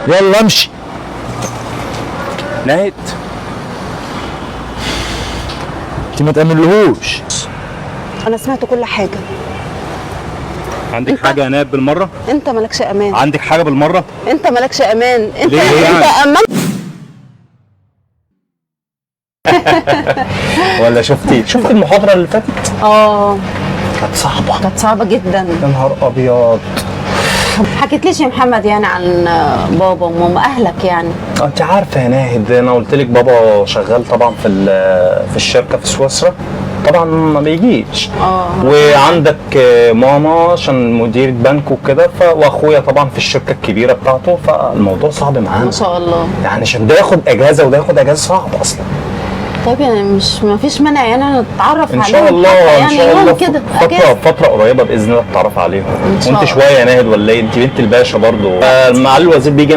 يلا امشي. ناهد انت ما تأمنلهوش. انا سمعت كل حاجه. عندك حاجه يا ناهد بالمره؟ انت مالكش امان. عندك حاجه بالمره؟ انت مالكش امان. انت ليه يعني؟ انت امان. ولا شفتي المحاضره اللي فاتت؟ كانت صعبه. كانت صعبه جدا. يا نهار ابيض. حكيتليش يا محمد يعني عن بابا وماما اهلك يعني؟ انت عارفه يا ناهد، انا قلت لك بابا شغال طبعا في الشركه في سويسرا، طبعا ما بيجيش. وعندك ماما عشان مديرة بنك وكده، واخويا طبعا في الشركه الكبيره بتاعته، فالموضوع صعب معانا ما شاء الله. يعني عشان ده ياخد اجازه وده ياخد اجازه صعب اصلا. طيب يعني ما فيش مانع يعني نتعرف ان عليهم شاء الله يعني ان شاء الله كده فتره قريبه باذن الله نتعرف عليهم. إن شاء وانت الله. شويه يا ناهد ولا ايه؟ انت بنت الباشا برضه. معالي الوزير بيجي